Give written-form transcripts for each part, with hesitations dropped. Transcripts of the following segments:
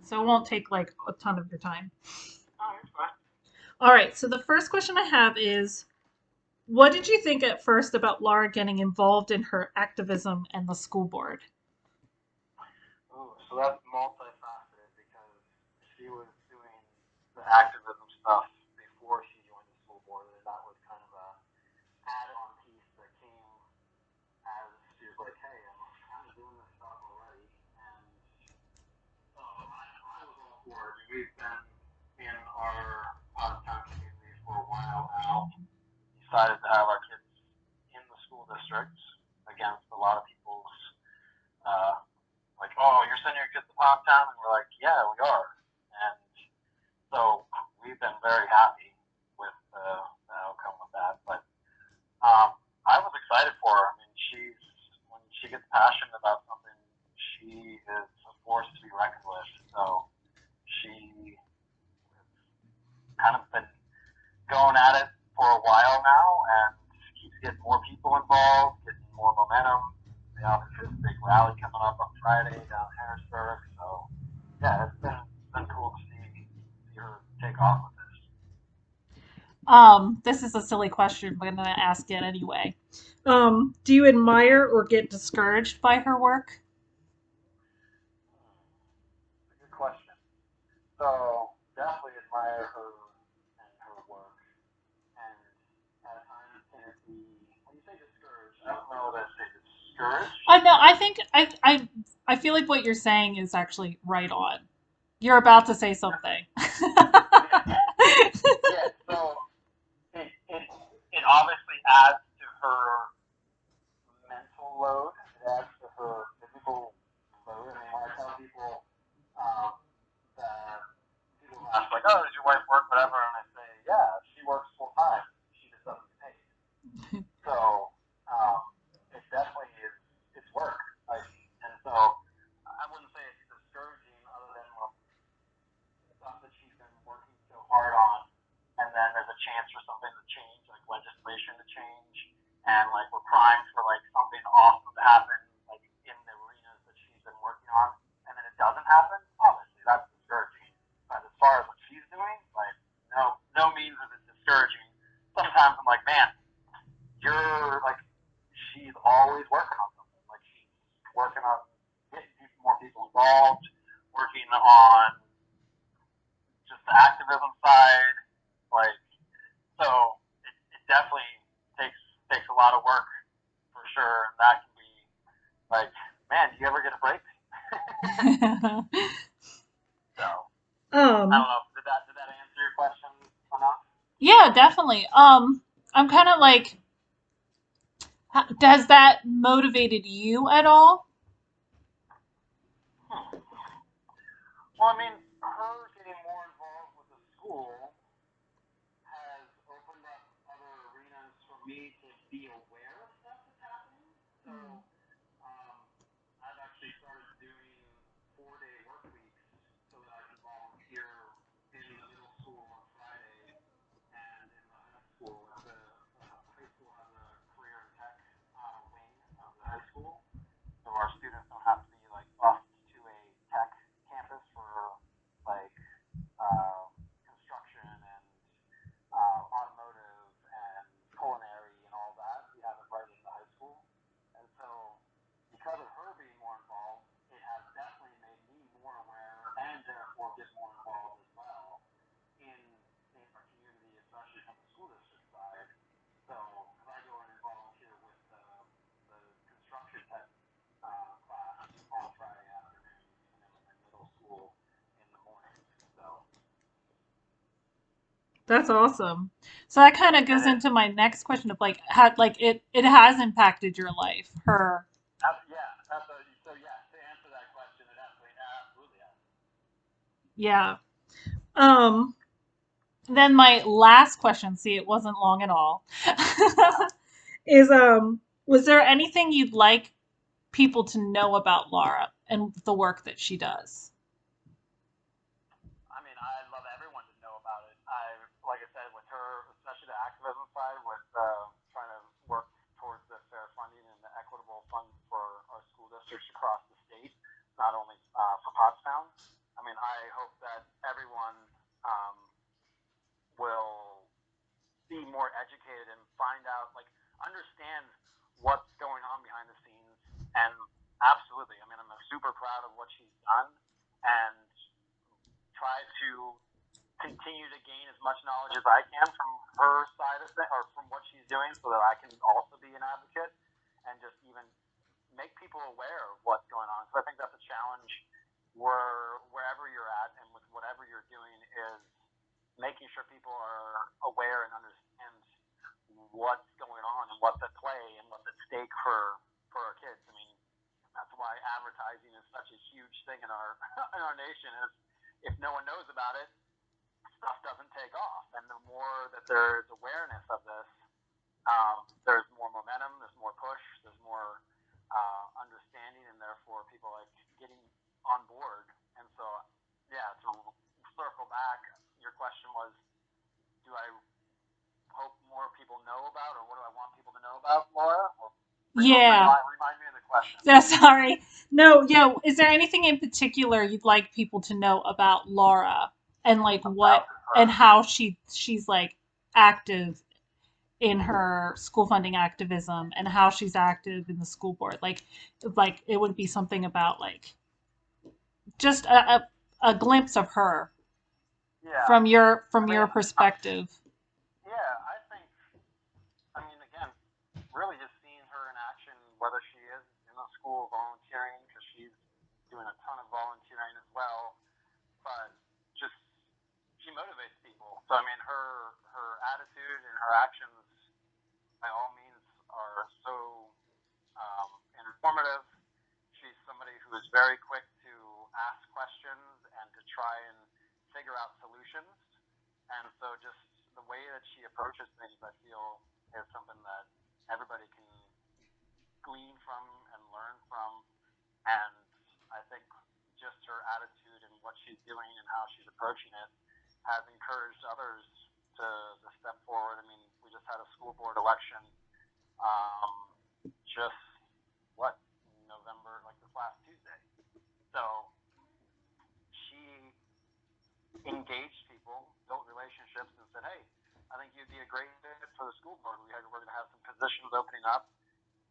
so it won't take like a ton of your time. Oh, it's fine. All right, so the first question I have is, what did you think at first about Laura getting involved in her activism and the school board? Ooh, so that's multifaceted because she was doing the activism stuff before she joined the school board, and that was kind of a add-on piece that came as she was like, "Hey, I'm kind of doing this stuff already," and so I was all for it. We've been in our out-of-town community for a while now. Decided to have our kids in the school district against a lot of people's uh, like, oh, you're sending your kids to Poptown, and we're like, yeah, we are, and so we've been very happy with the outcome of that. But I was excited for her. I mean, she's when she gets passionate about something, she is a force to be reckoned with. So she kind of been going at it for a while now, and keeps getting more people involved, getting more momentum. They obviously have a big rally coming up on Friday down in Harrisburg. So yeah, it's been cool to see her take off with this. This is a silly question, but I'm going to ask it anyway. Do you admire or get discouraged by her work? It's a good question. So definitely admire her and her work, and at times can it be when you say discouraged? I don't know that I say discouraged. I know. I feel like what you're saying is actually right on. You're about to say something. Yeah. So it obviously adds to her mental load. It adds to her physical load. I mean, when I tell people um, that people ask like, "Oh, does your wife work?" Whatever, and I say, "Yeah, she works full time. She just doesn't get paid." So um, it definitely is. It's work. Like, and so I wouldn't say it's discouraging, other than well, stuff that she's been working so hard on, and then there's a chance for something to change, like legislation to change, and like we're primed for like something awesome to happen, like in the arenas that she's been working on, and then it doesn't happen. Obviously, that's discouraging. But as far as what she's doing, like no means is it discouraging. Sometimes I'm like, man, you're like, she's always working on something. Like she's working on getting more people involved, working on just the activism side. Like, so it definitely takes a lot of work for sure. And that can be like, man, do you ever get a break? So I um, don't know. Did that answer your question enough? yeah, definitely. I'm kind of like, has that motivated you at all? Hmm. Well, I mean, her getting more involved with the school has opened up other arenas for me to be aware of stuff that's happening. So um, I've actually started doing 4-day work weeks so that I can volunteer in the middle school on Friday and in the high school. The high school has a career and tech wing of the high school, so our students don't have to be like bused to a tech campus for like construction and automotive and culinary and all that. We have it right in the high school, and so because of her being more involved, it has definitely made me more aware and therefore get more involved as well in our community, especially from the school district side. So, because I go in and volunteer with the construction tech class on Friday afternoons, and then with my middle school in the mornings. So That's awesome. So that kind of it goes is. into my next question of like, how like it has impacted your life. Her, Yeah, so yeah. To answer that question, it absolutely has. yeah. Um, then my last question, see, it wasn't long at all, is was there anything you'd like people to know about Laura and the work that she does? I mean, I'd love everyone to know about it. Like I said, with her, especially the activism side, with trying to work towards the fair funding and the equitable funding for our school districts across the state, not only for Pottstown. I mean, I hope that everyone um, will be more educated and find out, like, understand what's going on behind the scenes. And absolutely, I mean, I'm super proud of what she's done, and try to continue to gain as much knowledge as I can from her side of things, or from what she's doing, so that I can also be an advocate and just even make people aware of what's going on. So I think that's a challenge wherever you're at and with whatever you're doing, is making sure people are aware and understand what's going on and what's at play and what's at stake for our kids. I mean, that's why advertising is such a huge thing in our in our nation. Is if no one knows about it, stuff doesn't take off. And the more that there's awareness of this, there's more momentum, there's more push, there's more understanding, and therefore people like getting on board. And so, yeah, to circle back, your question was, do I hope more people know about, or what do I want people to know about, Laura? Or Yeah. remind me of the question. Yeah, sorry. No, yeah. Is there anything in particular you'd like people to know about Laura, and like what and how she's like active in her school funding activism, and how she's active in the school board? Like it would be something about like just a glimpse of her Yeah. from your perspective. Yeah, I mean, again, really just seeing her in action, whether she is in the school volunteering, because she's doing a ton of volunteering as well, but just she motivates people. So I mean, her attitude and her actions, by all means, are so informative. She's somebody who is very quick to ask questions and to try and figure out solutions. And so just the way that she approaches things, I feel, is something that everybody can glean from and learn from. And I think just her attitude and what she's doing and how she's approaching it has encouraged others to step forward. I mean, we just had a school board election just, November, like this last Tuesday. So she engaged people, built relationships, and said, hey, I think you'd be a great fit for the school board. We're going to have some positions opening up.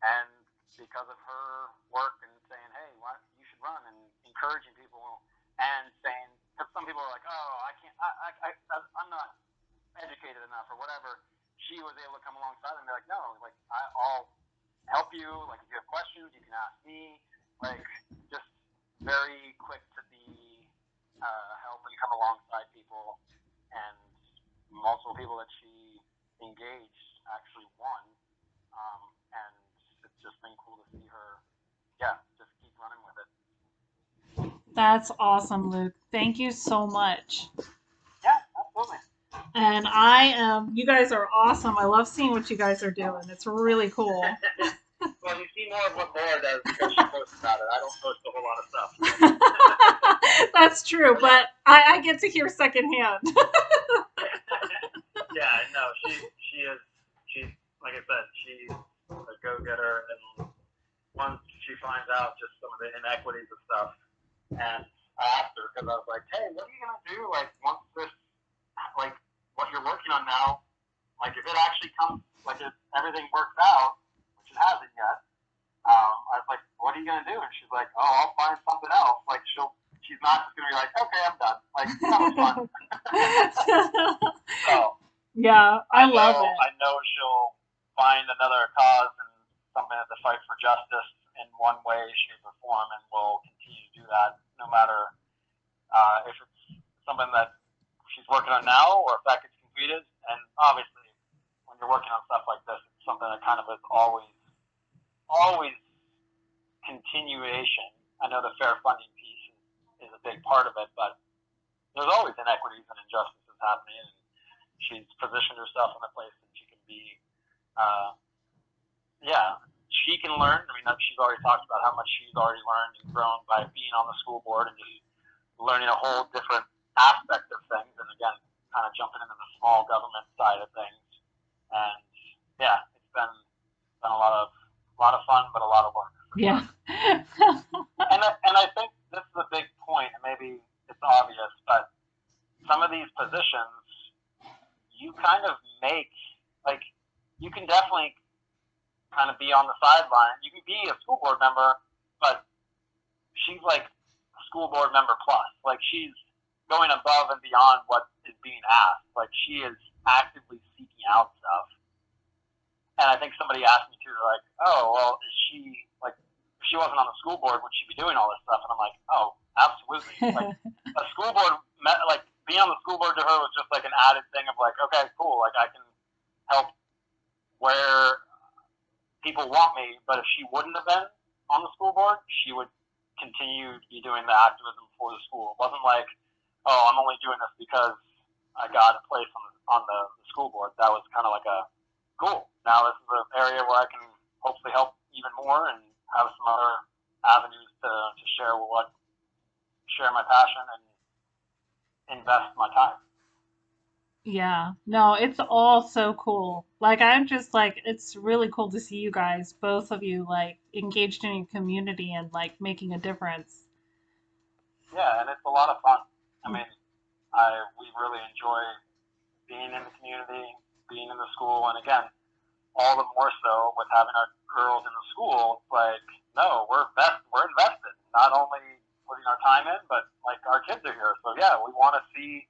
And because of her work and saying, hey, you should run, and encouraging people, and saying, because some people are like, oh, I can't, I'm not educated enough or whatever, she was able to come alongside and be like, no, like, I'll help you. Like, if you have questions, you can ask me. Like, just very quick to be help and come alongside people. And multiple people that she engaged actually won. And it's just been cool to see her, just keep running with it. That's awesome, Luke. Thank you so much. Yeah, absolutely. And you guys are awesome. I love seeing what you guys are doing. It's really cool. Well, you see more of what Laura does because she posts about it. I don't post a whole lot of stuff. That's true, but I get to hear secondhand. Yeah, no, she's like I said, she's a go-getter, and once she finds out just some of the inequities of stuff, and I asked her, because I was like, hey, what are you gonna do, like, once this, like, what you're working on now, like, if it actually comes, like, if everything works out, which it hasn't yet, I was like, what are you gonna do? And she's like, oh, I'll find something else. Like, she's not just gonna be like, okay, I'm done. Like, that was fun. So yeah, I love it. I know she'll find another cause and something to fight for justice in one way, shape, or form, and will continue to do that, no matter if it's something that she's working on now or if that gets completed. And obviously, when you're working on stuff like this, it's something that kind of is always continuation. I know the fair funding piece is a big part of it, but there's always inequities and injustices happening, and she's positioned herself in a place that she can be, she can learn. I mean, she's already talked about how much she's already learned and grown by being on the school board and just learning a whole different aspect of things, and again, kind of jumping into the small government side of things. And yeah, it's been a lot of fun, but a lot of work. Yeah. And I think this is a big point, and maybe it's obvious, but some of these positions, you kind of make, like, you can definitely kind of be on the sideline. You can be a school board member, but she's like a school board member plus. Like, she's going above and beyond what is being asked. Like, she is actively seeking out stuff. And I think somebody asked me too, like, oh, well, is she, like, if she wasn't on the school board, would she be doing all this stuff? And I'm like, oh, absolutely. Like, a school board, like, being on the school board to her was just like an added thing of like, okay, cool, like, I can help where people want me, but if she wouldn't have been on the school board, she would continue to be doing the activism for the school. It wasn't like, oh, I'm only doing this because I got a place on the school board. That was kind of like a, cool, now this is an area where I can hopefully help even more and have some other avenues to share my passion and invest my time. Yeah, no, it's all so cool. Like, I'm just like, it's really cool to see you guys, both of you, like, engaged in your community and like making a difference. Yeah, and it's a lot of fun. I mean, we really enjoy being in the community, being in the school, and again, all the more so with having our girls in the school. It's like, no, we're invested. Not only putting our time in, but like our kids are here. So yeah, we want to see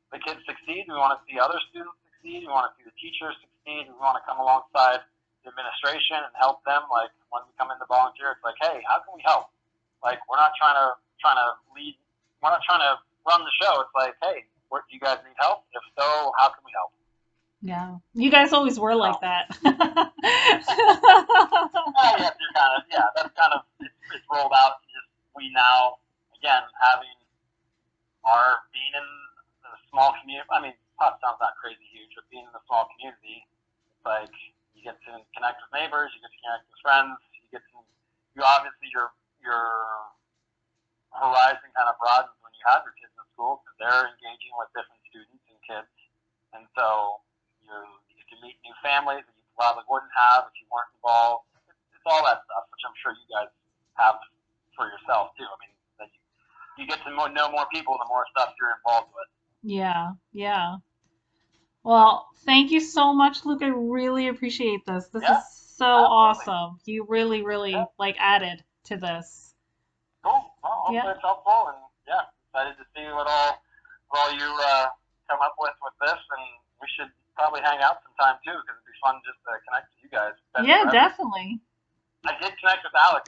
the kids succeed. We want to see other students succeed. We want to see the teachers succeed. We want to come alongside the administration and help them. Like when we come in to volunteer, it's like, hey, how can we help? Like we're not trying to lead. We're not trying to run the show. It's like, hey, do you guys need help? If so, how can we help? Yeah, you guys always were like that. Yes, you're kind of, yeah. That's kind of it's rolled out. Just we now again having our being in the small community. I mean, Putt sounds not crazy huge, but being in the small community, it's like you get to connect with neighbors, you get to connect with friends, you obviously your horizon kind of broadens when you have your kids in school because they're engaging with different students and kids, and so you get to meet new families that you probably wouldn't have if you weren't involved. It's all that stuff, which I'm sure you guys have for yourself too. I mean, that you get to know more people the more stuff you're involved with. Yeah, yeah. Well, thank you so much, Luke. I really appreciate this. This is Yeah, so absolutely. awesome. You really, really Yeah, like added to this. cool. Well, Yeah. hopefully it's helpful, and yeah, excited to see what all you come up with this, and we should probably hang out sometime too because it'd be fun just to connect with you guys. It's been Yeah, forever. definitely. I did connect with Alex